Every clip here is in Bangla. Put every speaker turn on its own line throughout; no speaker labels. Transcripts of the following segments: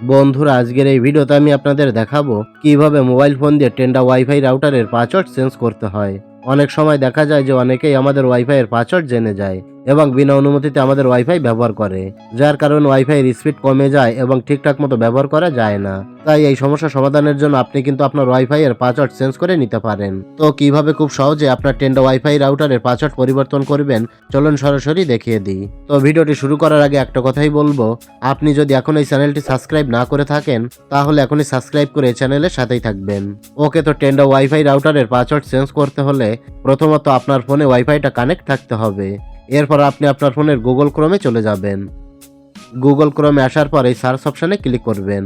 বন্ধুরা, আজকের এই ভিডিওতে আমি আপনাদের দেখাবো কিভাবে মোবাইল ফোন দিয়ে টেন্ডা ওয়াইফাই রাউটারের পাসওয়ার্ড চেঞ্জ করতে হয়। অনেক সময় দেখা যায় যে অনেকেই আমাদের ওয়াইফাই এর পাসওয়ার্ড জেনে যায় এবং বিনা অনুমতিতে আমাদের ওয়াইফাই ব্যবহার করে, যার কারণে ওয়াইফাই এর স্পিড কমে যায় এবং ঠিকঠাক মতো ব্যবহার করা যায় না। তাই এই সমস্যা সমাধানের জন্য আপনি কিন্তু আপনার ওয়াইফাই এর পাসওয়ার্ড চেঞ্জ করে নিতে পারেন। তো কিভাবে খুব সহজে আপনার টেন্ডা ওয়াইফাই রাউটারের পাসওয়ার্ড পরিবর্তন করবেন, চলুন সরাসরি দেখিয়ে দিই। তো ভিডিওটি শুরু করার আগে একটা কথাই বলবো, আপনি যদি এখন এই চ্যানেলটি সাবস্ক্রাইব না করে থাকেন তাহলে এখনই সাবস্ক্রাইব করে চ্যানেলের সাথেই থাকবেন। ওকে, তো টেন্ডা ওয়াইফাই রাউটারের পাসওয়ার্ড চেঞ্জ করতে হলে প্রথমত আপনার ফোনে ওয়াইফাইটা কানেক্ট থাকতে হবে। এরপর আপনি আপনার ফোনের গুগল ক্রোমে চলে যাবেন। গুগল ক্রোমে আসার পর এই সার্চ অপশানে ক্লিক করবেন।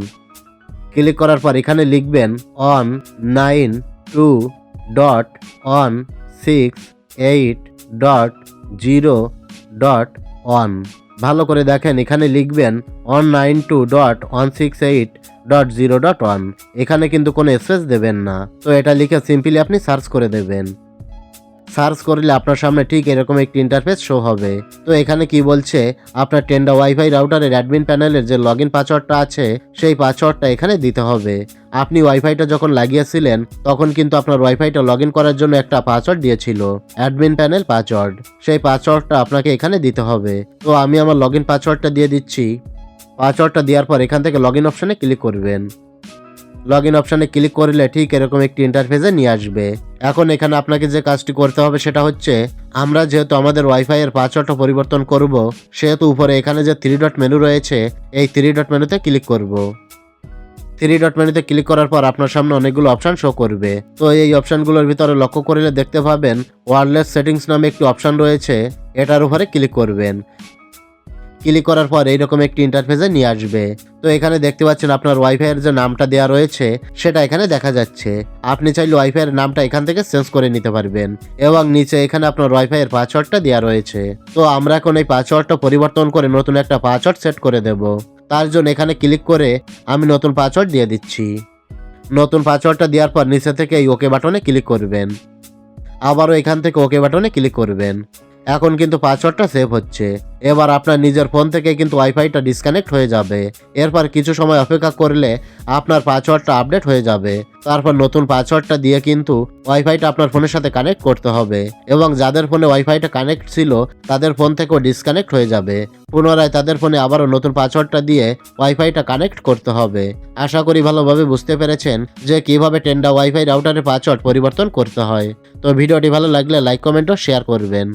ক্লিক করার পর এখানে লিখবেন on92.168.0.1। ভালো করে দেখেন, এখানে লিখবেন on92.168.0.1। এখানে কিন্তু কোনো স্পেস দেবেন না, তো এটা লিখে সিম্পলি আপনি সার্চ করে দেবেন। সার্চ করলে আপনার সামনে ঠিক এরকম একটি ইন্টারফেস শো হবে। তো এখানে কি বলছে, আপনার টেন্ডা ওয়াইফাই রাউটারের অ্যাডমিন প্যানেলের যে লগইন পাসওয়ার্ডটা আছে সেই পাসওয়ার্ডটা এখানে দিতে হবে। আপনি ওয়াইফাইটা যখন লাগিয়েছিলেন তখন কিন্তু আপনার ওয়াইফাইটা লগইন করার জন্য একটা পাসওয়ার্ড দিয়েছিল, অ্যাডমিন প্যানেল পাসওয়ার্ড। সেই পাসওয়ার্ডটা আপনাকে এখানে দিতে হবে। তো আমি আমার লগইন পাসওয়ার্ডটা দিয়ে দিচ্ছি। পাসওয়ার্ডটা দেওয়ার পর এখান থেকে লগইন অপশানে ক্লিক করবেন। লগইন অপশানে ক্লিক করলে ঠিক এরকম একটি ইন্টারফেসে নিয়ে আসবে। এখন এখানে আপনাকে যে কাজটি করতে হবে সেটা হচ্ছে, আমরা যেহেতু আমাদের ওয়াইফাই এর পাসওয়ার্ডটা পরিবর্তন করব, সেহেতু উপরে এখানে যে 3 ডট মেনু রয়েছে এই 3 ডট মেনুতে ক্লিক করব। 3 ডট মেনুতে ক্লিক করার পর আপনার সামনে অনেকগুলো অপশান শো করবে। তো এই অপশানগুলোর ভিতরে লক্ষ্য করলে দেখতে পাবেন ওয়্যারলেস সেটিংস নামে একটি অপশান রয়েছে, এটার উপরে ক্লিক করবেন। ক্লিক করার পর এইরকম একটি ইন্টারফেসে নিয়ে আসবে। তো এখানে দেখতে পাচ্ছেন আপনার ওয়াইফাই এর যে নামটা দেওয়া রয়েছে সেটা এখানে দেখা যাচ্ছে। আপনি চাইলে ওয়াইফাই এর নামটা এখান থেকে চেঞ্জ করে নিতে পারবেন এবং নিচে এখানে আপনার ওয়াইফাই এর পাসওয়ার্ডটা দেওয়া রয়েছে। তো আমরা এখন এই পাসওয়ার্ডটা পরিবর্তন করে নতুন একটা পাসওয়ার্ড সেট করে দেব। তার জন্য এখানে ক্লিক করে আমি নতুন পাসওয়ার্ড দিয়ে দিচ্ছি। নতুন পাসওয়ার্ডটা দেওয়ার পর নিচে থেকে এই ওকে বাটনে ক্লিক করবেন। আবারও এখান থেকে ওকে বাটনে ক্লিক করবেন। এখন কিন্তু পাসওয়ার্ডটা সেভ হচ্ছে। এবার আপনার নিজের ফোন থেকে কিন্তু ওয়াইফাইটা ডিসকানেক্ট হয়ে যাবে। এরপর কিছু সময় অপেক্ষা করলে আপনার পাসওয়ার্ডটা আপডেট হয়ে যাবে। তারপর নতুন পাসওয়ার্ডটা দিয়ে কিন্তু ওয়াইফাইটা আপনার ফোনের সাথে কানেক্ট করতে হবে এবং যাদের ফোনে ওয়াইফাইটা কানেক্ট ছিল তাদের ফোন থেকেও ডিসকানেক্ট হয়ে যাবে। পুনরায় তাদের ফোনে আবারও নতুন পাসওয়ার্ডটা দিয়ে ওয়াইফাইটা কানেক্ট করতে হবে। আশা করি ভালোভাবে বুঝতে পেরেছেন যে কিভাবে টেন্ডা ওয়াইফাই রাউটারের পাসওয়ার্ড পরিবর্তন করতে হয়। তো ভিডিওটি ভালো লাগলে লাইক, কমেন্ট ও শেয়ার করবেন।